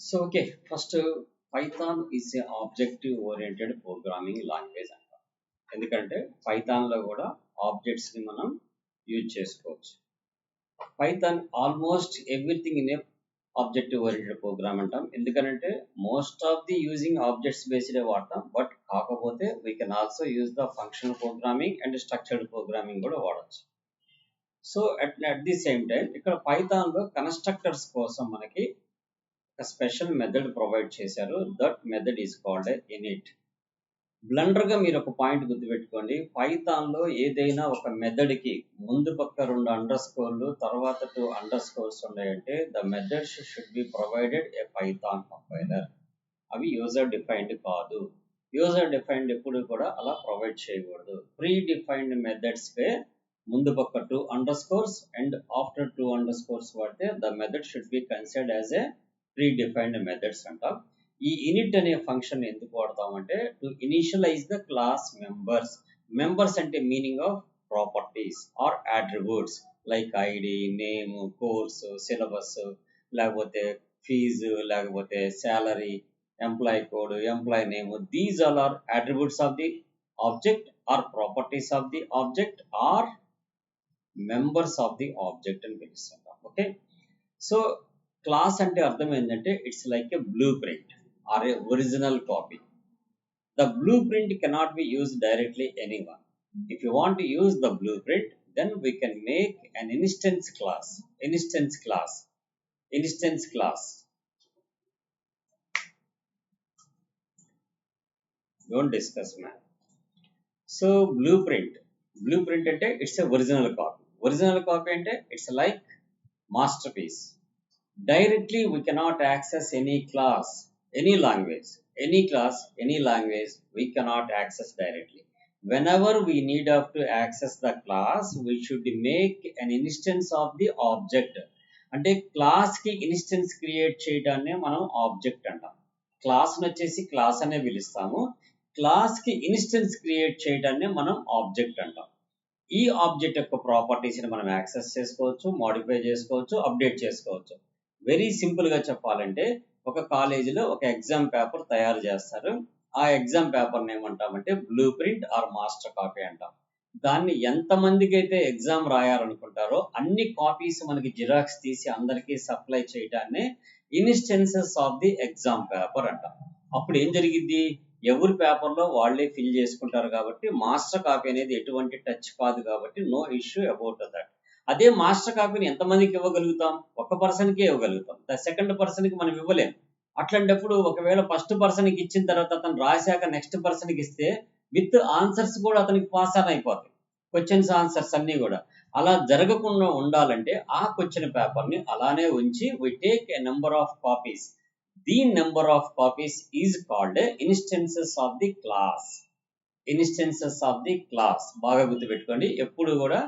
First, Python is a object-oriented programming language అంట. ఎందుకంటే పైథాన్లో కూడా ఆబ్జెక్ట్స్ని మనం యూజ్ చేసుకోవచ్చు. Python almost everything in a object oriented program అంటాం. ఎందుకంటే most of the using objects బేస్డే వాడతాం. బట్ కాకపోతే we can also use the functional programming and structured programming కూడా వాడచ్చు. So at the same time ఇక్కడ పైథాన్లో కన్స్ట్రక్టర్స్ కోసం మనకి ఒక స్పెషల్ మెథడ్ ప్రొవైడ్ చేశారు. That method is called init. బ్లండర్గా మీరు ఒక పాయింట్ గుర్తుపెట్టుకోండి. పైథాన్లో ఏదైనా ఒక మెథడ్కి ముందు పక్క 2 అండర్ స్కోర్లు తర్వాత 2 అండర్ స్కోర్స్ ఉన్నాయంటే the methods should be provided A Python compiler. అవి యూజర్ డిఫైన్డ్ కాదు. యూజర్ డిఫైన్డ్ ఎప్పుడు కూడా అలా ప్రొవైడ్ చేయకూడదు. ప్రీ డిఫైన్డ్ మెథడ్స్కే ముందు పక్క 2 underscores and after 2 underscores వాడితే the method should be considered as a predefined methods అంటాం. ఈ ఇనిట్ అనే ఫంక్షన్ ఎందుకు వాడతామంటే to initialize the class members అంటే meaning of properties or attributes like ID, name, course, syllabus, లేకపోతే fee, లేకపోతే salary, employee code, employee name. These all are attributes of the object or properties of the object or members of the object అని పిలుస్తుంటాం. Okay, so class అంటే అర్థం ఏంటంటే it's like A blue print are A original copy. The blueprint cannot be used directly anyone. If you want to use the blueprint, then we can make an instance class. Don't discuss, man. So blueprint ante it's a original copy ante it's like masterpiece. Directly we cannot access any class, any language we cannot access directly. Whenever we need to access the class, we should make an instance of the object. అంటే class కి instance create చేయడాన్ని మనం object అంటాం. Class వచ్చేసి class అనే పిలుస్తాము. Class కి instance create చేయడాన్ని మనం ఆబ్జెక్ట్ అంటాం. ఈ ఆబ్జెక్ట్ యొక్క ప్రాపర్టీస్ ని మనం యాక్సెస్ చేసుకోవచ్చు, మోడిఫై చేసుకోవచ్చు, అప్డేట్ చేసుకోవచ్చు. వెరీ సింపుల్ గా చెప్పాలంటే ఒక కాలేజీలో ఒక ఎగ్జామ్ పేపర్ తయారు చేస్తారు. ఆ ఎగ్జామ్ పేపర్ని ఏమంటామంటే blue print or master copy అంటాం. దాన్ని ఎంతమందికి అయితే ఎగ్జామ్ రాయాలనుకుంటారో అన్ని కాపీస్ మనకి జిరాక్స్ తీసి అందరికీ సప్లై చేయడాన్ని instances of the exam paper అంటాం. అప్పుడు ఏం జరిగింది, ఎవరి పేపర్లో వాళ్ళే ఫిల్ చేసుకుంటారు కాబట్టి మాస్టర్ కాపీ అనేది ఎటువంటి టచ్ కాదు కాబట్టి నో ఇష్యూ అబౌట్ దట్. అదే మాస్టర్ కాపీని ఎంతమందికి ఇవ్వగలుగుతాం, ఒక పర్సన్కే ఇవ్వగలుగుతాం. సెకండ్ పర్సన్కి మనం ఇవ్వలేం. అట్లాంటప్పుడు ఒకవేళ ఫస్ట్ పర్సన్కి ఇచ్చిన తర్వాత అతను రాశాక నెక్స్ట్ పర్సన్కి ఇస్తే విత్ ఆన్సర్స్ కూడా అతనికి పాస్ ఆన్ అయిపోతాయి. క్వశ్చన్స్ ఆన్సర్స్ అన్నీ కూడా. అలా జరగకుండా ఉండాలంటే ఆ క్వశ్చన్ పేపర్ని అలానే ఉంచి we take a number of copies. The number of copies is called instances of the class. బాగా గుర్తుపెట్టుకోండి. ఎప్పుడు కూడా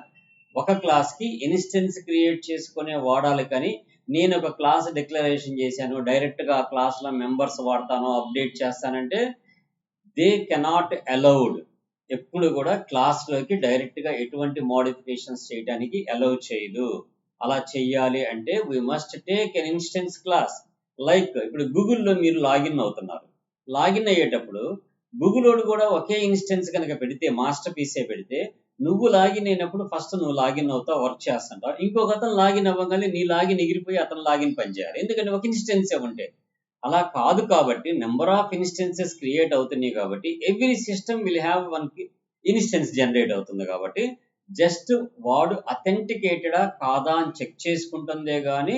ఒక క్లాస్కి ఇన్స్టెన్స్ క్రియేట్ చేసుకునే వాడాలి. కానీ నేను ఒక క్లాస్ డిక్లరేషన్ చేశాను, డైరెక్ట్గా ఆ క్లాస్లో మెంబర్స్ వాడతాను, అప్డేట్ చేస్తానంటే దే కెనాట్ అలౌడ్. ఎప్పుడు కూడా క్లాస్లోకి డైరెక్ట్గా ఎటువంటి మోడిఫికేషన్స్ చేయడానికి అలౌ చేయదు. అలా చెయ్యాలి అంటే we must take an instance class. Like ఇప్పుడు గూగుల్లో మీరు లాగిన్ అవుతున్నారు. లాగిన్ అయ్యేటప్పుడు గూగుల్ కూడా ఒకే ఇన్స్టెన్స్ కనుక పెడితే, మాస్టర్ పీసే పెడితే, నువ్వు లాగిన్ అయినప్పుడు ఫస్ట్ నువ్వు లాగిన్ అవుతావు, వర్క్ చేస్తుంటావు. ఇంకొక అతను లాగిన్ అవ్వగానే నీ లాగిన్ ఎగిరిపోయి అతను లాగిన్ పనిచేయాలి. ఎందుకంటే ఒక ఇన్స్టెన్సే ఉంటే. అలా కాదు కాబట్టి నెంబర్ ఆఫ్ ఇన్స్టెన్సెస్ క్రియేట్ అవుతున్నాయి కాబట్టి every system will have one instance generate అవుతుంది. కాబట్టి జస్ట్ వాడు అథెంటికేటెడా కాదా అని చెక్ చేసుకుంటుందే కానీ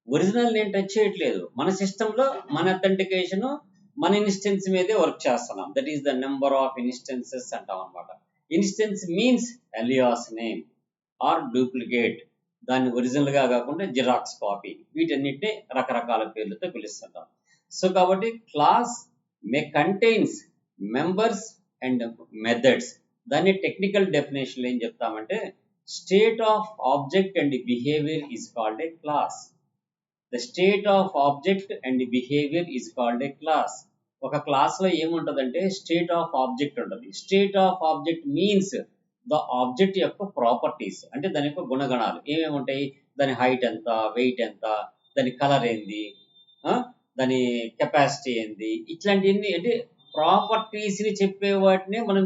ఒరిజినల్ నేను టచ్ చేయట్లేదు. మన సిస్టంలో మన అథెంటికేషన్ మన ఇన్స్టెన్స్ మీదే వర్క్ చేస్తున్నాం. That is the number of instances అంటాం అనమాట. Instance means alias name or duplicate. దాన్ని ఒరిజినల్గా కాకుండా జిరాక్స్ కాపీ, వీటన్నిటిని రకరకాల పేర్లతో పిలుస్తుంటాం. సో కాబట్టి class may contains members and methods. దాన్ని టెక్నికల్ డెఫినేషన్ ఏం చెప్తామంటే state of object and behaviour is called a class. The state of object and behaviour is called a class. ఒక క్లాస్లో ఏముంటుందంటే స్టేట్ ఆఫ్ ఆబ్జెక్ట్ ఉంటుంది. State of object means the object యొక్క properties, అంటే దాని యొక్క గుణగణాలు ఏమేమి ఉంటాయి, దాని హైట్ ఎంత, వెయిట్ ఎంత, దాని కలర్ ఏంది, దాని కెపాసిటీ ఏంది, ఇట్లాంటివన్నీ అంటే ప్రాపర్టీస్ ని చెప్పే వాటినే మనం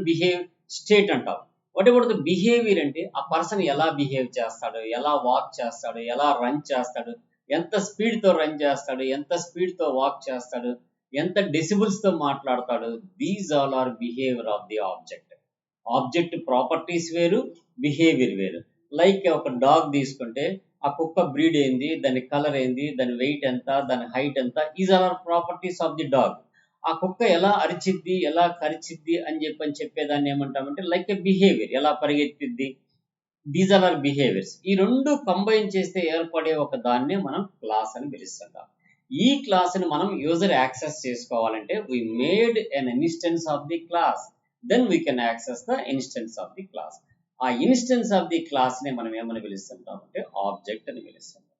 స్టేట్ అంటాం. వాట్ అబౌట్ ద బిహేవియర్ అంటే ఆ పర్సన్ ఎలా బిహేవ్ చేస్తాడు, ఎలా వాక్ చేస్తాడు, ఎలా రన్ చేస్తాడు, ఎంత స్పీడ్ తో రన్ చేస్తాడు, ఎంత స్పీడ్ తో వాక్ చేస్తాడు, ఎంత డెసిబుల్స్ తో మాట్లాడతాడు. These all are behaviour of the object. Object properties వేరు, బిహేవియర్ వేరు. లైక్ ఒక డాగ్ తీసుకుంటే ఆ కుక్క బ్రీడ్ ఏంది, దాని కలర్ ఏంది, దాని వెయిట్ ఎంత, దాని హైట్ ఎంత, is are properties of the dog. ఆ కుక్క ఎలా అరిచిద్ది, ఎలా కరిచిద్ది అని చెప్పేదాన్ని ఏమంటామంటే లైక్ ఎ బిహేవియర్. ఎలా పరిగెత్తిద్ది, దీస్ ఆర్ బిహేవియర్స్. ఈ రెండు కంబైన్ చేస్తే ఏర్పడే ఒక దాన్నే మనం క్లాస్ అని పిలుస్తుంటాం. ఈ క్లాస్ ని మనం యూజర్ యాక్సెస్ చేసుకోవాలంటే we made an instance of the class, then we can access the instance of the class. ఆ ఇన్స్టెన్స్ ఆఫ్ ది క్లాస్ ని మనం ఏమని పిలుస్తుంటాం అంటే ఆబ్జెక్ట్ అని పిలుస్తుంటాం.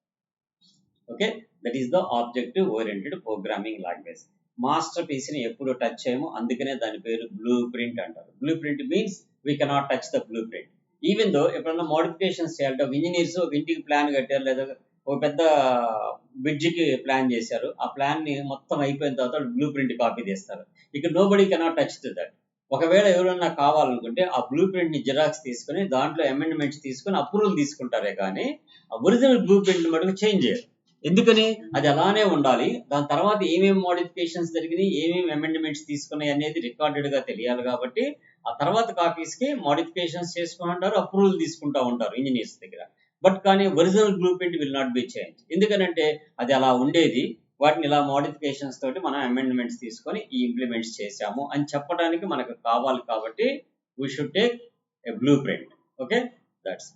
Okay, that is the objective oriented programming language. Masterpiece ని ఎప్పుడు టచ్ చేయము, అందుకనే దాని పేరు బ్లూ ప్రింట్ అంటారు. Blueprint means we cannot touch the blueprint. Even though ఎప్పుడన్నా మోడిఫికేషన్స్ చేయాలంటే ఒక ఇంజనీర్స్ ఒక ఇంటికి ప్లాన్ కట్టారు, లేదా ఒక పెద్ద బ్రిడ్జికి ప్లాన్ చేశారు, ఆ ప్లాన్ ని మొత్తం అయిపోయిన తర్వాత బ్లూ ప్రింట్ కాపీ తీస్తారు. ఇక nobody cannot touch to that. ఒకవేళ ఎవరైనా కావాలనుకుంటే ఆ బ్లూ ప్రింట్ ని జిరాక్స్ తీసుకుని దాంట్లో అమెండ్మెంట్స్ తీసుకుని అప్రూవల్ తీసుకుంటారే కానీ ఆ ఒరిజినల్ బ్లూ ప్రింట్ మటుకు చేంజ్ చేయరు. ఎందుకని? అది అలానే ఉండాలి. దాని తర్వాత ఏమేమి మోడిఫికేషన్స్ జరిగినాయి, ఏమేమి అమెండ్మెంట్స్ తీసుకున్నాయి అనేది రికార్డెడ్ గా తెలియాలి. కాబట్టి ఆ తర్వాత కాపీస్ కి మోడిఫికేషన్స్ చేసుకుని ఉంటారు, అప్రూవల్ తీసుకుంటా ఉంటారు ఇంజనీర్స్ దగ్గర. బట్ కానీ original blue print will not be change. ఎందుకనంటే అది అలా ఉండేది, వాటిని ఇలా మోడిఫికేషన్స్ తోటి మనం అమెండ్మెంట్స్ తీసుకొని ఈ ఇంప్లిమెంట్స్ చేశాము అని చెప్పడానికి మనకు కావాలి. కాబట్టి we should take a blueprint. Okay, that's.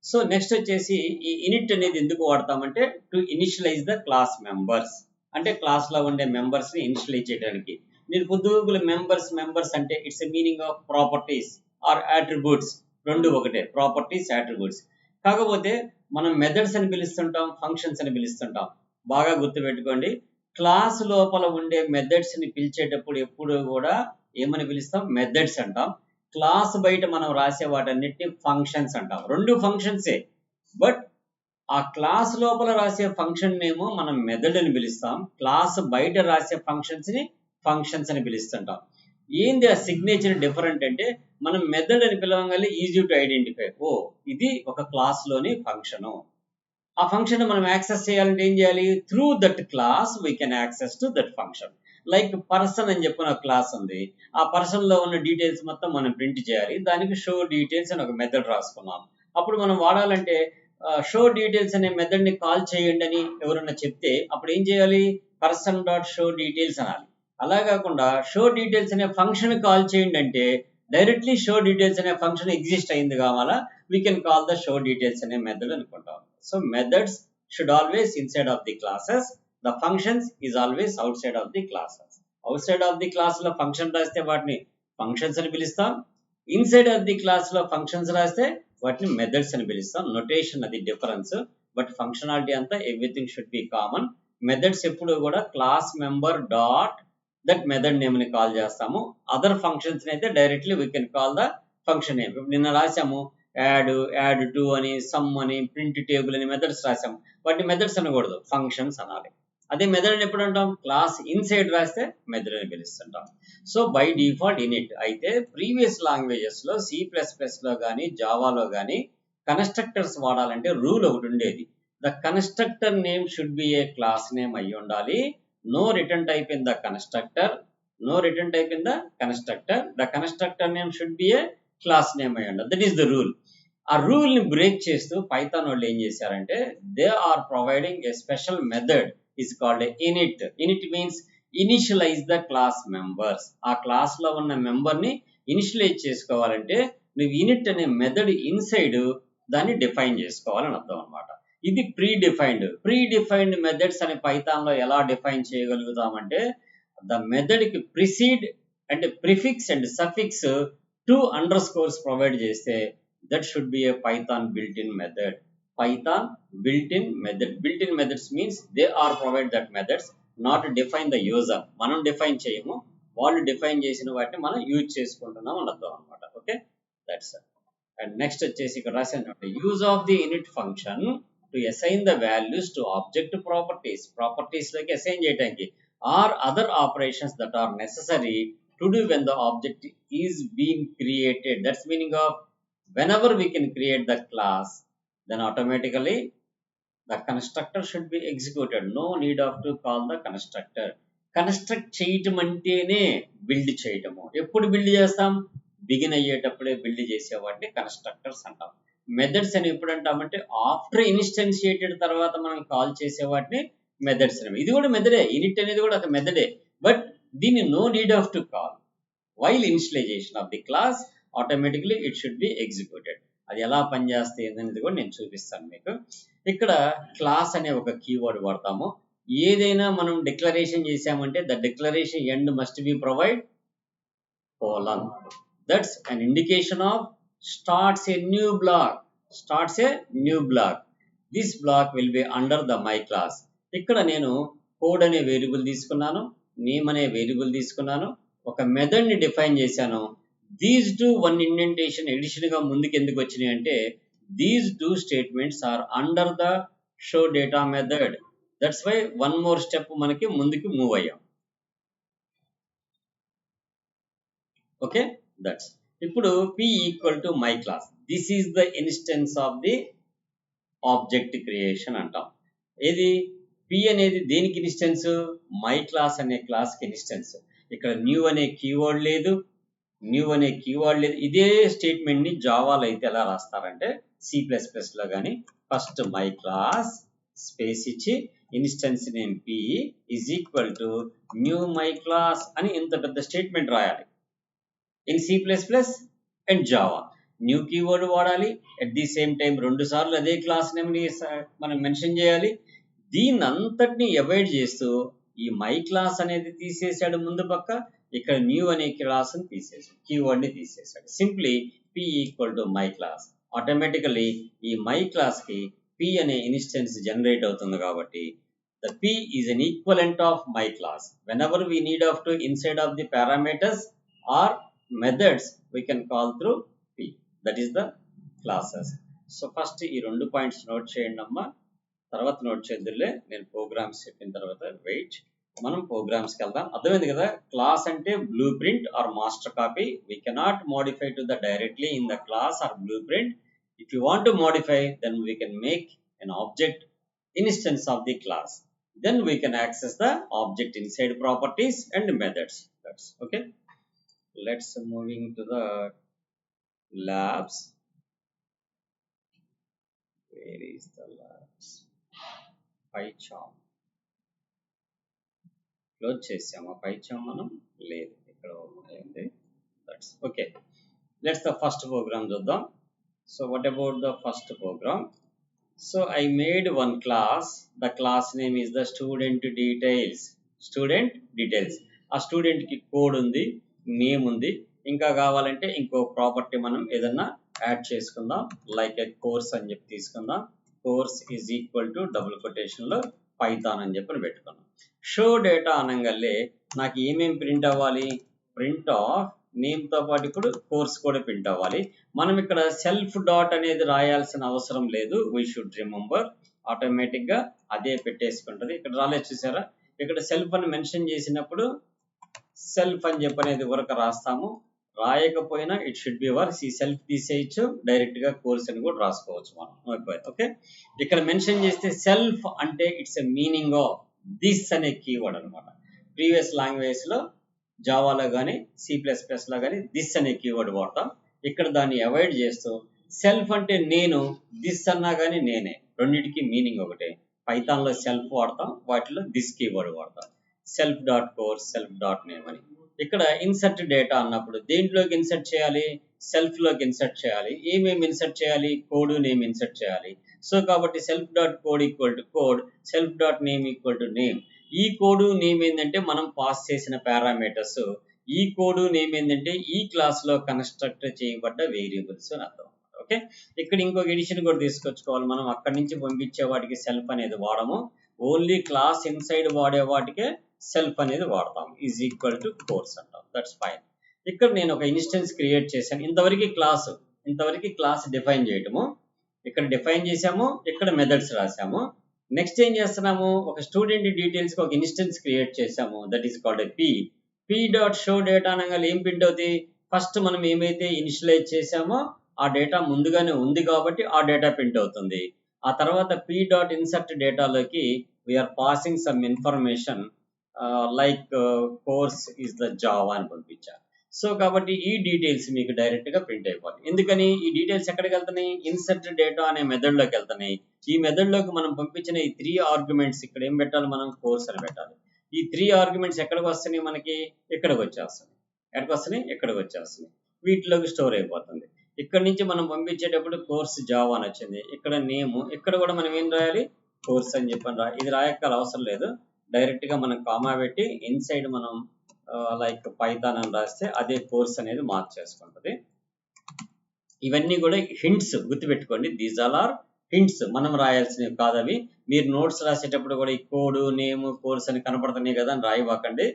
So next వచ్చేసి ఈ ఇనిట్ అనేది ఎందుకు వాడతామంటే to initialize the class members. అంటే క్లాస్ లో ఉండే మెంబర్స్ ని ఇనిషియలైజ్ చేయడానికి. మీరు పొద్దుగుల మెంబర్స్ అంటే it's a meaning of properties or attributes. రెండు ఒకటే, ప్రాపర్టీస్ అట్రిబ్యూట్స్. కాకపోతే మనం మెథడ్స్ అని పిలుస్తుంటాం, ఫంక్షన్స్ అని పిలుస్తుంటాం. బాగా గుర్తుపెట్టుకోండి, క్లాస్ లోపల ఉండే మెథడ్స్ ని పిలిచేటప్పుడు ఎప్పుడు కూడా ఏమని పిలుస్తాం? మెథడ్స్ అంటాం. క్లాస్ బయట మనం రాసే వాటన్నిటిని ఫంక్షన్స్ అంటాం. రెండు ఫంక్షన్సే, బట్ ఆ క్లాస్ లోపల రాసే ఫంక్షన్ ఏమో మనం మెథడ్ అని పిలుస్తాం, క్లాస్ బయట రాసే ఫంక్షన్స్ ని ఫంక్షన్స్ అని పిలుస్తుంటాం. ఏంది ఆ సిగ్నేచర్ డిఫరెంట్ అంటే, మనం మెథడ్ అని పిలవగానే ఈజీ టు ఐడెంటిఫై. ఓ, ఇది ఒక క్లాస్ లోని ఫంక్షను. ఆ ఫంక్షన్ మనం యాక్సెస్ చేయాలంటే ఏం చేయాలి? Through that class we can access to that function. Like person అని చెప్పిన ఒక క్లాస్ ఉంది, ఆ పర్సన్ లో ఉన్న డీటెయిల్స్ మొత్తం మనం ప్రింట్ చేయాలి. దానికి షో డీటెయిల్స్ అని ఒక మెథడ్ రాసుకున్నాం. అప్పుడు మనం వాడాలంటే షో డీటెయిల్స్ అనే మెథడ్ ని కాల్ చేయండి అని ఎవరన్నా చెప్తే అప్పుడు ఏం చేయాలి? పర్సన్ డాట్ షో డీటెయిల్స్ అనాలి. అలా కాకుండా షో డీటెయిల్స్ అనే ఫంక్షన్ కాల్ చేయండి అంటే డైరెక్ట్లీ షో డీటెయిల్స్ అనే ఫంక్షన్ ఎగ్జిస్ట్ అయింది కావాలా, we can call the show details అనే మెథడ్ అనుకుంటాం. So methods should always inside of the classes, the functions is always outside of the classes. outside of the class లో function రాస్తే వాటిని functions అని పిలుస్తాం, inside of the class లో functions రాస్తే వాటిని మెథడ్స్ అని పిలుస్తాం. నొటేషన్ అది డిఫరెన్స్, బట్ ఫంక్షనాలిటీ అంతా everything should be common. Methods ఎప్పుడు కూడా class member dot that method name ని కాల్ చేస్తాము. అదర్ ఫంక్షన్స్ అయితే directly we can call the function name. నిన్న రాసాము యాడ్ టు అని, సమ్ అని, ప్రింట్ టేబుల్ అని మెథడ్స్ రాసాము. వాటిని మెథడ్స్ అనకూడదు, ఫంక్షన్స్ అనాలి. అదే మెథడ్ అని ఎప్పుడు అంటాం? క్లాస్ ఇన్సైడ్ రాస్తే మెథడ్ అని పిలుస్తుంటాం. So by default init. అయితే ప్రీవియస్ లాంగ్వేజెస్ లో C++ లో కానీ జావాలో కానీ కన్స్ట్రక్టర్స్ వాడాలంటే రూల్ ఒకటి ఉండేది. The constructor name should be a class name అయి ఉండాలి. No return type in the constructor, no return type in the constructor. The constructor name should be a class name అయి ఉండాలి. That is the rule. ఆ rule ని break చేస్తూ Python వాళ్ళు ఏం చేశారంటే they are providing a special method is called init. Init means initialize the class members. ఆ class లో ఉన్న మెంబర్ ని ఇనిషియలైజ్ చేసుకోవాలంటే నువ్వు ఇనిట్ అనే మెథడ్ ఇన్సైడ్ దాన్ని డిఫైన్ చేసుకోవాలని అర్థం అనమాట. ఇది ప్రీ డిఫైన్డ్ మెథడ్స్ అని పైథాన్ లో ఎలా డిఫైన్ చేయగలుగుతామంటే ద మెథడ్ కి ప్రిసీడ్ అంటే prefix and suffix 2 underscores provide చేస్తే that should be a Python built in method. Python built in method. Built in methods means they are provide that methods, not define the user. మనం define చేయము, వాళ్ళు define చేసిన వాటిని మనం use చేసుకుంటున్నాం అని అర్థం అనమాట. Okay, that's it. And next వచ్చేసి ఇక్కడ రాసాను, use of the in it function to assign the values to object properties. Properties లోకి అసైన్ చేయడానికి or other operations that are necessary to do when the object is being created. That's meaning of whenever we can create the class, then automatically the constructor should be executed. No need of to call the constructor. Construct చేయటం అంటేనే build చేయటము. ఎప్పుడు build చేస్తాం? Begin అయ్యేటప్పుడే build చేసే వాటిని constructors అంటాం. Methods అని ఎప్పుడు అంటామంటే ఆఫ్టర్ ఇన్స్టెన్షియేటెడ్ తర్వాత మనం కాల్ చేసే వాటిని మెథడ్స్ అనేవి. ఇది కూడా మెథడే, ఇనిట్ అనేది కూడా ఒక మెథడే, బట్ దీన్ని no need of to call. While initialization of the class automatically it should be executed. అది ఎలా పనిచేస్తుంది అనేది కూడా నేను చూపిస్తాను మీకు. ఇక్కడ క్లాస్ అనే ఒక కీవర్డ్ వాడతాము. ఏదైనా మనం డిక్లరేషన్ చేసామంటే the declaration end must be provide colon. That's an indication of starts a new block. Starts a new block. This block will be under the my class. ఇక్కడ నేను కోడ్ అనే variable తీసుకున్నాను, name అనే variable తీసుకున్నాను, ఒక method ని define చేశాను. These two one indentation addition గా ముందుకు ఎందుకు వచ్చినాయి అంటే these two statements are under the show data method. That's why one more step మనకి ముందుకు మూవ్ అయ్యాం. ఓకే, దట్స్ ఇప్పుడు p equal to my class. This is the instance of the object creation అంటాం. ఏది p అనేది దేనికి instance? My class అనే class కి ఇన్స్టెన్స్. ఇక్కడ న్యూ అనే కీవర్డ్ లేదు, ఇదే స్టేట్మెంట్ ని జావాలో అయితే ఎలా రాస్తారంటే C++ లో కానీ ఫస్ట్ మై క్లాస్ స్పేస్ ఇచ్చి instance name p is equal to new my class అని ఇంత పెద్ద స్టేట్మెంట్ రాయాలి. In C++ and Java new keyword వాడాలి, అట్ ది సేమ్ టైం 2 సార్లు అదే క్లాస్ నేమ్ ని మనం మెన్షన్ చేయాలి. దీన్ని అంతటిని అవాయిడ్ చేస్తూ ఈ మై క్లాస్ అనేది తీసేసాడు ముందు పక్క, ఇక్కడ న్యూ అనే క్లాస్ ని తీసేసాడు, కీవర్డ్ ని తీసేసాడు. Simply p equal to my class. Automatically ఈ మై క్లాస్ కి p అనే ఇన్స్టెన్స్ జనరేట్ అవుతుంది కాబట్టి the p is an equivalent of my class. Whenever we need of to inside of the parameters or methods we can call through p, that is the classes. So first ఈ 2 points note చేయండి అమ్మా, తర్వాత note చేద్దులే, నేను programmes చెప్పిన తర్వాత wait. మనం programmes కి వెళ్దాం. అర్థమైంది కదా? క్లాస్ అంటే blueprint or master copy. We cannot modify to the directly in the class or blueprint. If you want to modify then we can make an object instance of the class. Then we can access the object inside properties and methods. That's okay. Let's moving to the labs. Where is the labs? PyCharm. Close chesama PyCharm manam లేదు, ఇక్కడ ఉంది. That's okay. Let's the first program చూద్దాం. So what about the first program? So I made one class. The class name is the student details. Student details. ఆ student కి code ఉంది, name ఉంది, ఇంకా కావాలంటే ఇంకో ప్రాపర్టీ మనం ఏదన్నా యాడ్ చేసుకుందాం. లైక్ ఏ కోర్స్ అని చెప్పి తీసుకుందాం. Course is equal to double quotation లో పైథాన్ అని చెప్పి పెట్టుకున్నాం. షో డేటా అనగానే నాకు ఏమేమి ప్రింట్ అవ్వాలి? ప్రింట్ ఆఫ్ నేమ్ తో పాటు ఇప్పుడు కోర్స్ కూడా ప్రింట్ అవ్వాలి. మనం ఇక్కడ సెల్ఫ్ డాట్ అనేది రాయాల్సిన అవసరం లేదు. వీ షుడ్ రిమెంబర్, ఆటోమేటిక్ గా అదే పెట్టేసుకుంటది. ఇక్కడ రాలేదు చూసారా? ఇక్కడ సెల్ఫ్ అని మెన్షన్ చేసినప్పుడు సెల్ఫ్ అని చెప్పి అనేది వరకు రాస్తాము. రాయకపోయినా ఇట్ షుడ్ బి వర్క్స్. ఈ సెల్ఫ్ తీసేయచ్చు, డైరెక్ట్ గా కోర్స్ అని కూడా రాసుకోవచ్చు మనం. ఓకే, ఇక్కడ మెన్షన్ చేస్తే సెల్ఫ్ అంటే it's a meaning of this అనే కీవర్డ్ అనమాట. ప్రీవియస్ లాంగ్వేజ్ లో జావాలో కానీ C++ లో కానీ దిస్ అనే కీవర్డ్ వాడతాం. ఇక్కడ దాన్ని అవాయిడ్ చేస్తూ సెల్ఫ్ అంటే నేను, దిస్ అన్నా కానీ నేనే, రెండింటికి మీనింగ్ ఒకటే. పైథాన్ లో సెల్ఫ్ వాడతాం, వాటిలో దిస్ కీవర్డ్ వాడతాం. Self dot course, self dot name అని. ఇక్కడ ఇన్సర్ట్ డేటా అన్నప్పుడు దేంట్లోకి ఇన్సర్ట్ చేయాలి? సెల్ఫ్ లోకి ఇన్సర్ట్ చేయాలి. ఏమేమి ఇన్సర్ట్ చేయాలి? కోడ్, నేమ్ ఇన్సర్ట్ చేయాలి. సో కాబట్టి self dot code equal to code, self dot name equal to name. ఈ కోడ్ నేమ్ ఏంటంటే మనం పాస్ చేసిన పారామీటర్స్. ఈ కోడ్ నేమ్ ఏంటంటే ఈ క్లాస్ లో కన్స్ట్రక్ట్ చేయబడ్డ వేరియబుల్స్ అని అర్థం. ఓకే, ఇక్కడ ఇంకొక ఎడిషన్ కూడా తీసుకొచ్చుకోవాలి మనం. అక్కడి నుంచి పంపించే వాటికి సెల్ఫ్ అనేది వాడము, ఓన్లీ క్లాస్ ఇన్సైడ్ వాడే వాటికే సెల్ఫ్ అనేది వాడతాం. ఈజ్ ఈక్వల్ టు కోర్స్ అంటాం. That's fine. ఇక్కడ నేను ఒక ఇన్స్టెన్స్ క్రియేట్ చేశాను. ఇంతవరకు క్లాస్ డిఫైన్ చేయటము, ఇక్కడ డిఫైన్ చేసాము, ఇక్కడ మెథడ్స్ రాసాము. నెక్స్ట్ ఏం చేస్తున్నాము, ఒక స్టూడెంట్ డీటెయిల్స్ కి ఒక ఇన్స్టెన్స్ క్రియేట్ చేసాము, that is called p dot show data అనగా ఏం ప్రింట్ అవుతుంది, ఫస్ట్ మనం ఏమైతే ఇనిషియలైజ్ చేసామో ఆ డేటా ముందుగానే ఉంది కాబట్టి ఆ డేటా ప్రింట్ అవుతుంది. ఆ తర్వాత p డాట్ ఇన్సర్ట్ డేటాలోకి we are passing some information like course is the Java అని పంపించారు. సో కాబట్టి ఈ డీటెయిల్స్ మీకు డైరెక్ట్ గా ప్రింట్ అయిపోవాలి. ఎందుకని ఈ డీటెయిల్స్ ఎక్కడికి వెళ్తున్నాయి, ఇన్సర్ట్ డేటా అనే మెథడ్ లోకి వెళ్తున్నాయి. ఈ మెథడ్ లోకి మనం పంపించిన ఈ 3 ఆర్గ్యుమెంట్స్ ఇక్కడ ఏం పెట్టాలి, మనం కోర్స్ అని పెట్టాలి. ఈ 3 ఆర్గ్యుమెంట్స్ ఎక్కడికి వస్తున్నాయి, మనకి ఇక్కడికి వచ్చేస్తున్నాయి. ఎక్కడికి వస్తున్నాయి, ఇక్కడికి వచ్చేస్తున్నాయి. వీటిలోకి స్టోర్ అయిపోతుంది. ఇక్కడ నుంచి మనం పంపించేటప్పుడు కోర్స్ జావా అని వచ్చింది, ఇక్కడ నేమ్, ఇక్కడ కూడా మనం ఏం రాయాలి, కోర్స్ అని చెప్పని ఇది రాయక్కల అవసరం లేదు, డైరెక్ట్ గా మనం కామా పెట్టి ఇన్సైడ్ మనం లైక్ పైథాన్ అని రాస్తే అదే కోర్స్ అనేది మార్క్ చేసుకుంటుంది. ఇవన్నీ కూడా హింట్స్ గుర్తుపెట్టుకోండి, దీస్ ఆల్ ఆర్ హింట్స్, మనం రాయాల్సినవి కాదు అవి. మీరు నోట్స్ రాసేటప్పుడు కూడా ఈ కోడ్ నేమ్ కోర్స్ అని కనపడుతున్నాయి కదా అని రాయబాకండి,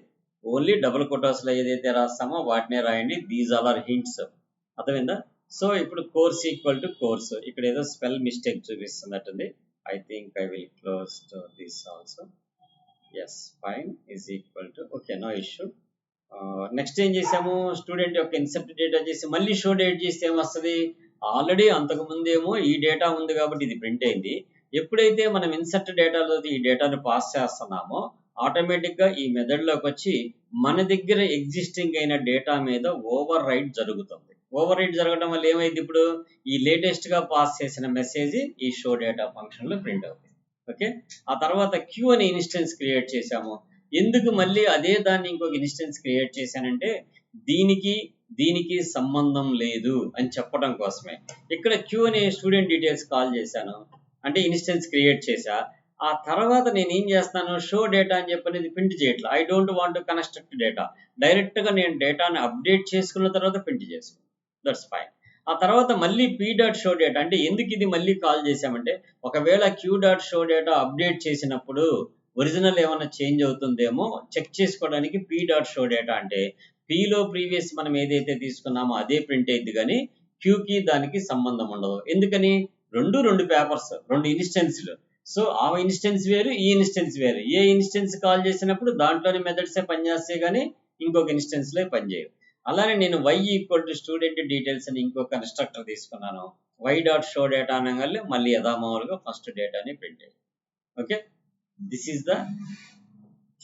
ఓన్లీ డబుల్ కొటోస్ లో ఏదైతే రాస్తామో వాటినే రాయండి. దీస్ ఆల్ ఆర్ హింట్స్, అర్థమైందా? సో ఇప్పుడు కోర్స్ ఈక్వల్ టు కోర్స్, ఇక్కడ ఏదో స్పెల్ మిస్టేక్ చూపిస్తున్నట్టుంది. I think I will close this also. Yes, fine, is equal to, okay, no issue. Next ఏం చేసాము, స్టూడెంట్ యొక్క ఇన్సర్ట్ డేటా చేసి మళ్ళీ షో డేట్ చేస్తే ఏమొస్తుంది, ఆల్రెడీ అంతకుముందు ఏమో ఈ డేటా ఉంది కాబట్టి ఇది ప్రింట్ అయింది. ఎప్పుడైతే మనం ఇన్సర్ట్ డేటాలో ఈ డేటాను పాస్ చేస్తున్నామో ఆటోమేటిక్ గా ఈ మెథడ్ లోకి వచ్చి మన దగ్గర ఎగ్జిస్టింగ్ అయిన డేటా మీద ఓవర్ రైట్ జరుగుతుంది. ఓవర్ రైట్ జరగడం వల్ల ఏమైంది, ఇప్పుడు ఈ లేటెస్ట్ గా పాస్ చేసిన మెసేజ్ ఈ షో డేటా ఫంక్షన్ లో ప్రింట్ అవుతుంది. ఓకే, ఆ తర్వాత క్యూ అనే ఇన్స్టెన్స్ క్రియేట్ చేసాము. ఎందుకు మళ్ళీ అదే దాన్ని ఇంకొక ఇన్స్టెన్స్ క్రియేట్ చేశానంటే దీనికి సంబంధం లేదు అని చెప్పడం కోసమే. ఇక్కడ క్యూ అనే స్టూడెంట్ డీటెయిల్స్ కాల్ చేశాను, అంటే ఇన్స్టెన్స్ క్రియేట్ చేశా. ఆ తర్వాత నేను ఏం చేస్తాను, షో డేటా అని చెప్పనేది ప్రింట్ చేయట్లా. I don't want to construct data, direct గా నేను డేటాని అప్డేట్ చేసుకున్న తర్వాత ప్రింట్ చేసుకున్నాను, దట్స్ ఫైన్. ఆ తర్వాత మళ్ళీ p డాట్ షో డేటా, అంటే ఎందుకు ఇది మళ్ళీ కాల్ చేసామంటే ఒకవేళ q dot show data update చేసినప్పుడు ఒరిజినల్ ఏమైనా చేంజ్ అవుతుందేమో చెక్ చేసుకోవడానికి p డాట్ షో డేటా, అంటే p లో ప్రీవియస్ మనం ఏదైతే తీసుకున్నామో అదే ప్రింట్ అయింది కానీ q కి దానికి సంబంధం ఉండదు. ఎందుకని, రెండు పేపర్స్, రెండు ఇన్స్టెన్స్లు. సో ఆ ఇన్స్టెన్స్ వేరు, ఈ ఇన్స్టెన్స్ వేరు. ఏ ఇన్స్టెన్స్ కాల్ చేసినప్పుడు దాంట్లోని మెథడ్సే పనిచేస్తాయి కానీ ఇంకొక ఇన్స్టెన్స్ లో పనిచేయవు. అలానే నేను y equal to student details అని ఇంకో కన్స్ట్రక్టర్ తీసుకున్నాను. y డాట్ షో డేటా అనగానే మళ్ళీ యథామామూలుగా ఫస్ట్ డేటాని ప్రింట్ అయ్యింది. Okay, this is the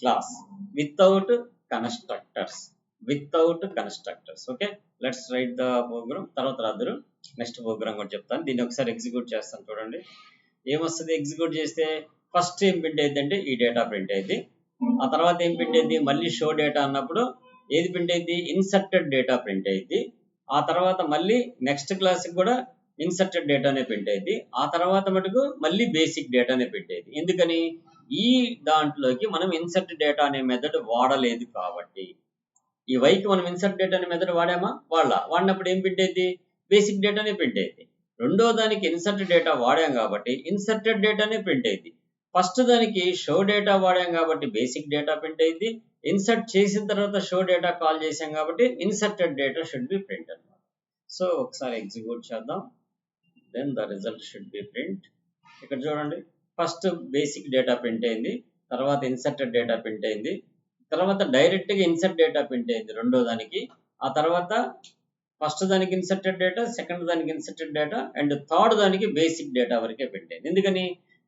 class without constructors, okay, let's write the program. తర్వాత రాదురు నెక్స్ట్ ప్రోగ్రామ్ కూడా చెప్తాను. దీన్ని ఒకసారి ఎగ్జిక్యూట్ చేస్తాను, చూడండి ఏమొస్తుంది. ఎగ్జిక్యూట్ చేస్తే ఫస్ట్ ఏం ప్రింట్ అయింది అంటే ఈ డేటా ప్రింట్ అయింది. ఆ తర్వాత ఏం ప్రింట్ అయింది, మళ్ళీ షో డేటా అన్నప్పుడు ఏది ప్రింట్ అయింది, ఇన్సర్టెడ్ డేటా ప్రింట్ అయింది. ఆ తర్వాత మళ్ళీ నెక్స్ట్ క్లాస్కి కూడా ఇన్సర్టెడ్ డేటానే ప్రింట్ అయింది. ఆ తర్వాత మటుకు మళ్ళీ బేసిక్ డేటానే ప్రింట్ అయింది. ఎందుకని, ఈ దాంట్లోకి మనం ఇన్సర్ట్ డేటా అనే మెథడ్ వాడలేదు కాబట్టి. ఈ వైకి మనం ఇన్సర్ట్ డేటా అనే మెథడ్ వాడామా, వాడినప్పుడు ఏం ప్రింట్ అయింది, బేసిక్ డేటానే ప్రింట్ అయింది. రెండో దానికి ఇన్సర్ట్ డేటా వాడాం కాబట్టి ఇన్సర్టెడ్ డేటానే ప్రింట్ అయింది. ఫస్ట్ దానికి షో డేటా వాడాం కాబట్టి బేసిక్ డేటా ప్రింట్ అయింది. ఇన్సర్ట్ చేసిన తర్వాత షో డేటా కాల్ చేసాం కాబట్టి inserted data should be print అన్నమాట. సో ఒకసారి ఎగ్జిక్యూట్ చేద్దాం, then the result should be print. ఇక్కడ చూడండి, ఫస్ట్ బేసిక్ డేటా ప్రింట్ అయింది, తర్వాత ఇన్సర్టెడ్ డేటా ప్రింట్ అయింది, తర్వాత డైరెక్ట్ గా ఇన్సర్ట్ డేటా ప్రింట్ అయింది రెండో దానికి. ఆ తర్వాత ఫస్ట్ దానికి ఇన్సర్టెడ్ డేటా, సెకండ్ దానికి ఇన్సర్టెడ్ డేటా, అండ్ థర్డ్ దానికి బేసిక్ డేటా వరకే ప్రింట్ అయింది. ఎందుకని,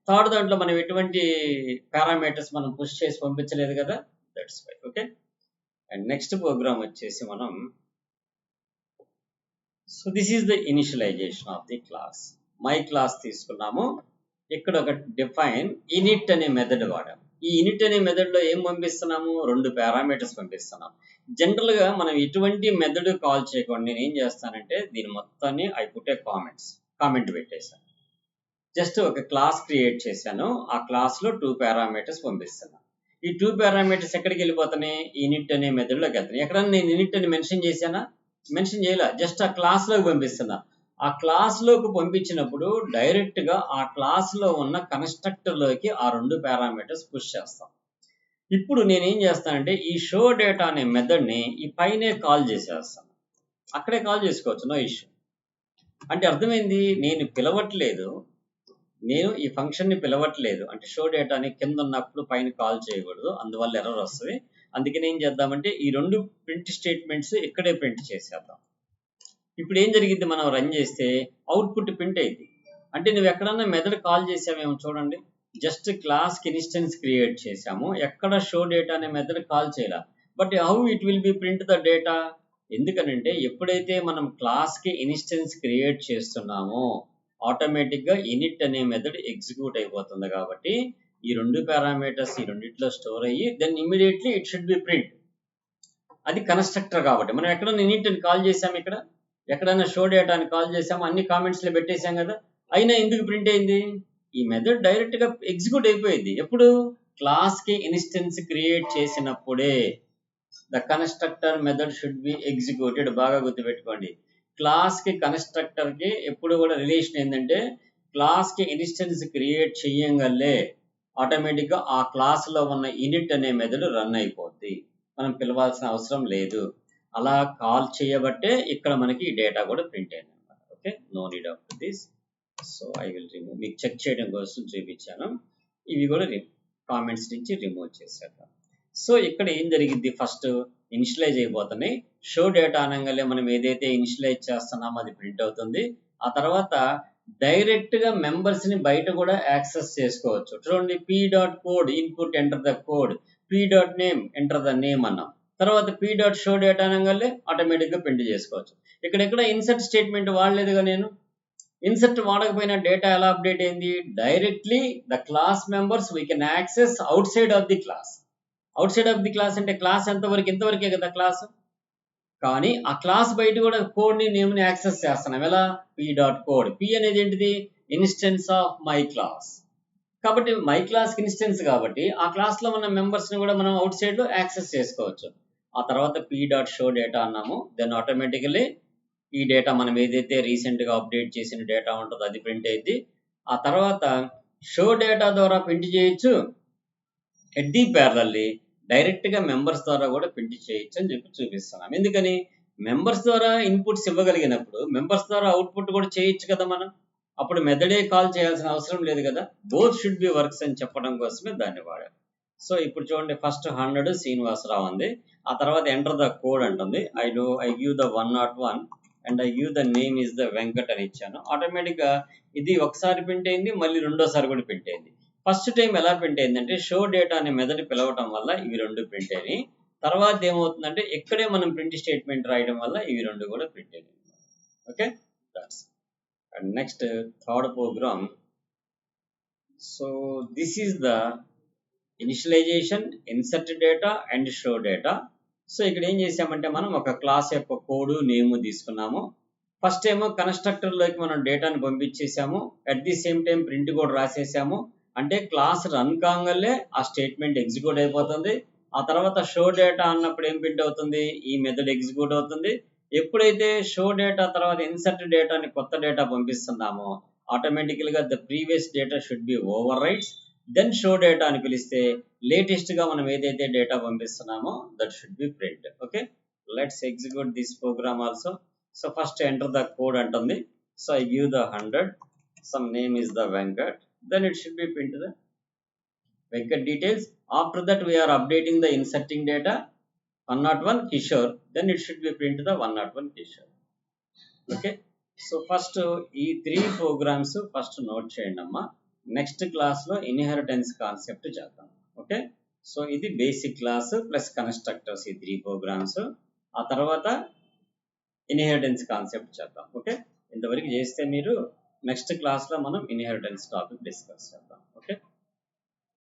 థర్డ్ దాంట్లో మనం ఎటువంటి పారామీటర్స్ మనం పుష్ చేసి పంపించలేదు కదా, that's why. Okay, and next program వచ్చేసి మనం, so this is the initialization of the class. My class తీసుకున్నాము, ఇక్కడ ఒక డిఫైన్ ఇనిట్ అనే మెథడ్ వాడాము. ఈ ఇనిట్ అనే మెథడ్ లో ఏం పంపిస్తున్నాము, రెండు పారామీటర్స్ పంపిస్తున్నాం. జనరల్ గా మనం ఇటువంటి మెథడ్ కాల్ చేయకుండా నేను ఏం చేస్తానంటే దీని మొత్తాన్ని ఐ పుట్ ఏ కామెంట్ పెట్టేశాను. జస్ట్ ఒక క్లాస్ క్రియేట్ చేశాను, ఆ క్లాస్ లో 2 పారామీటర్స్ పంపిస్తున్నాను. ఈ 2 పారామీటర్స్ ఎక్కడికి వెళ్ళిపోతున్నాయి, ఇనిట్ అనే మెథడ్ లోకి వెళ్తాయి. ఎక్కడన్నా నేను ఇనిట్ అని మెన్షన్ చేశానా, మెన్షన్ చేయాల, జస్ట్ ఆ క్లాస్ లోకి పంపిస్తున్నా. ఆ క్లాస్ లోకి పంపించినప్పుడు డైరెక్ట్ గా ఆ క్లాస్ లో ఉన్న కన్స్ట్రక్టర్ లోకి ఆ 2 పారామీటర్స్ పుష్ చేస్తాం. ఇప్పుడు నేనేం చేస్తానంటే ఈ షో డేటా అనే మెథడ్ ని ఈ పైనే కాల్ చేసేస్తాను, అక్కడే కాల్ చేసుకోవచ్చు, నో ఇష్యూ. అంటే అర్థమైంది, నేను పిలవట్లేదు, నేను ఈ ఫంక్షన్ ని పిలవట్లేదు అంటే షో డేటాని కింద ఉన్నప్పుడు పైన కాల్ చేయకూడదు, అందువల్ల ఎర్రర్ వస్తుంది. అందుకని ఏం చేద్దామంటే ఈ రెండు ప్రింట్ స్టేట్మెంట్స్ ఇక్కడే ప్రింట్ చేసేద్దాం. ఇప్పుడు ఏం జరిగింది, మనం రన్ చేస్తే అవుట్పుట్ ప్రింట్ అయింది. అంటే నువ్వు ఎక్కడన్నా మెథడ్ కాల్ చేసావేమో చూడండి, జస్ట్ క్లాస్కి ఇన్స్టెన్స్ క్రియేట్ చేసాము, ఎక్కడ షో డేటా అనే మెథడ్ కాల్ చేయాల. But how it will be print the data? ఎందుకనంటే ఎప్పుడైతే మనం క్లాస్కి ఇన్స్టెన్స్ క్రియేట్ చేస్తున్నామో ఆటోమేటిక్గా ఇనిట్ అనే మెథడ్ ఎగ్జిక్యూట్ అయిపోతుంది. కాబట్టి ఈ రెండు పారామీటర్స్ ఈ రెండిట్లో స్టోర్ అయ్యి then immediately it should be print. అది కన్స్ట్రక్టర్ కాబట్టి మనం ఎక్కడైనా ఇనిట్ అని కాల్ చేసాము, ఇక్కడ ఎక్కడైనా షో డేటా అని కాల్ చేసాము, అన్ని కామెంట్స్లో పెట్టేసాం కదా, అయినా ఎందుకు ప్రింట్ అయింది? ఈ మెథడ్ డైరెక్ట్గా ఎగ్జిక్యూట్ అయిపోయింది. ఎప్పుడు? క్లాస్కి ఇన్స్టెన్స్ క్రియేట్ చేసినప్పుడే. The constructor method should be executed. బాగా గుర్తుపెట్టుకోండి, క్లాస్కి కన్స్ట్రక్టర్కి ఎప్పుడు కూడా రిలేషన్ ఏంటంటే క్లాస్కి ఇన్స్టెన్స్ క్రియేట్ చెయ్యంగల్లే ఆటోమేటిక్గా ఆ క్లాస్లో ఉన్న ఇనిట్ అనే మెథడ్ రన్ అయిపోద్ది, మనం పిలవాల్సిన అవసరం లేదు. అలా కాల్ చేయబట్టే ఇక్కడ మనకి ఈ డేటా కూడా ప్రింట్ అయింది అనమాట. Okay, no need of this. So I will remove, మీకు చెక్ చేయడం కోసం చూపించాను. ఇవి కూడా కామెంట్స్ నుంచి రిమూవ్ చేసేద్దాం. సో ఇక్కడ ఏం జరిగింది, ఫస్ట్ ఇనిషియలైజ్ అయిపోతున్నాయి. షో డేటా అనగానే మనం ఏదైతే ఇనిషియలైజ్ చేస్తున్నామో అది ప్రింట్ అవుతుంది. ఆ తర్వాత డైరెక్ట్గా మెంబర్స్ని బయట కూడా యాక్సెస్ చేసుకోవచ్చు. చూడండి, P dot code input enter the code, P dot name enter the name అన్నాం. తర్వాత పీ డాట్ షో డేటా అనగానే ఆటోమేటిక్గా ప్రింట్ చేసుకోవచ్చు. ఇక్కడ ఇన్సర్ట్ స్టేట్మెంట్ వాడలేదుగా నేను. ఇన్సర్ట్ వాడకపోయినా డేటా ఎలా అప్డేట్ అయింది? Directly the class members we can access out side of the class. Out side of the class అంటే క్లాస్ ఎంతవరకు? ఇంతవరకే కదా క్లాస్. కానీ ఆ క్లాస్ బయట కూడా కోడ్ని నేమ్ని యాక్సెస్ చేస్తున్నాం. ఎలా? P dot code. పీ అనేది ఏంటిది? Instance of my class. కాబట్టి మై క్లాస్కి ఇన్స్టెన్స్ కాబట్టి ఆ క్లాస్లో ఉన్న మెంబర్స్ని కూడా మనం అవుట్ సైడ్లో యాక్సెస్ చేసుకోవచ్చు. ఆ తర్వాత పీ డాట్ షో డేటా అన్నాము, దెన్ ఆటోమేటికలీ ఈ డేటా మనం ఏదైతే రీసెంట్గా అప్డేట్ చేసిన డేటా ఉంటుందో అది ప్రింట్ అయింది. ఆ తర్వాత షో డేటా ద్వారా ప్రింట్ చేయొచ్చు, ఎట్ ది ప్యారలల్లీ డైరెక్ట్గా మెంబర్స్ ద్వారా కూడా ప్రింట్ చేయొచ్చు అని చెప్పి చూపిస్తున్నాం. ఎందుకని? మెంబర్స్ ద్వారా ఇన్పుట్స్ ఇవ్వగలిగినప్పుడు మెంబర్స్ ద్వారా అవుట్పుట్ కూడా చేయొచ్చు కదా మనం. అప్పుడు మెథడే కాల్ చేయాల్సిన అవసరం లేదు కదా. బోత్ షుడ్ బి వర్క్స్ అని చెప్పడం కోసమే దాన్ని వాడారు. సో ఇప్పుడు చూడండి, ఫస్ట్ 100 శ్రీనివాసరావు ఉంది. ఆ తర్వాత ఎంటర్ ద కోడ్ అంటుంది. I give the 101 and I give the name is the Venkat అని ఇచ్చాను. ఆటోమేటిక్గా ఇది ఒకసారి ప్రింట్ అయింది, మళ్ళీ రెండోసారి కూడా ప్రింట్ అయింది. ఫస్ట్ టైం ఎలా ప్రింట్ అయిందంటే షో డేటా అనే మెథడ్ పిలవటం వల్ల ఇవి రెండు ప్రింట్ అయినాయి. తర్వాత ఏమవుతుందంటే ఇక్కడే మనం ప్రింట్ స్టేట్మెంట్ రాయడం వల్ల ఇవి రెండు కూడా ప్రింట్ అయినాయి. Okay, that's. And next third program. So this is the initialization, insert data and show data. So ఇక్కడ ఏం చేసామంటే మనం ఒక క్లాస్ యొక్క కోడ్ నేమ్ తీసుకున్నాము. ఫస్ట్ ఏమో కన్స్ట్రక్టర్లోకి మనం డేటాను పంపించేసాము, at the same time print కూడా రాసేసాము. అంటే క్లాస్ రన్ కాగానే ఆ స్టేట్మెంట్ ఎగ్జిక్యూట్ అయిపోతుంది. ఆ తర్వాత షో డేటా అన్నప్పుడు ఏం ప్రింట్ అవుతుంది? ఈ మెథడ్ ఎగ్జిక్యూట్ అవుతుంది. ఎప్పుడైతే షో డేటా తర్వాత ఇన్సర్ట్ డేటాని కొత్త డేటా పంపిస్తున్నామో ఆటోమేటికల్గా the previous data should be overwrites, then show data అని పిలిస్తే లేటెస్ట్గా మనం ఏదైతే డేటా పంపిస్తున్నామో that should be print. Okay, let's execute this program also. So first enter the code అంటుంది. So I give the 100, some name is the Venkat, then it should be print the Venkat details. After that we are updating the inserting data 101 Kishore, then it should be print the 101 Kishore. Okay, so first ఈ 3 programmes first note చేయండి అమ్మా. Next క్లాస్లో inheritance concept చేద్దాం. Okay, so ఇది basic class plus constructors, ఈ 3 programmes. ఆ తర్వాత inheritance concept చేద్దాం. ఓకే, ఇంతవరకు చేస్తే మీరు నెక్స్ట్ క్లాస్లో మనం ఇన్హెరిటెన్స్ టాపిక్ డిస్కస్ చేద్దాం.